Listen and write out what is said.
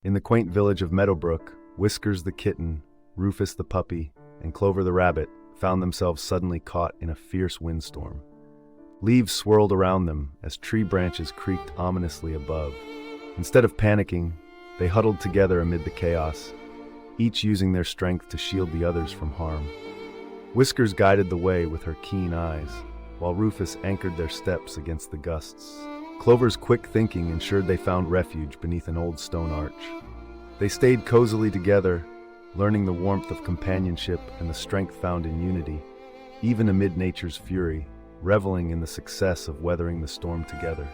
In the quaint village of Meadowbrook, Whiskers the kitten, Rufus the puppy, and Clover the rabbit found themselves suddenly caught in a fierce windstorm. Leaves swirled around them as tree branches creaked ominously above. Instead of panicking, they huddled together amid the chaos, each using their strength to shield the others from harm. Whiskers guided the way with her keen eyes, while Rufus anchored their steps against the gusts. Clover's quick thinking ensured they found refuge beneath an old stone arch. They stayed cozily together, learning the warmth of companionship and the strength found in unity, even amid nature's fury, reveling in the success of weathering the storm together.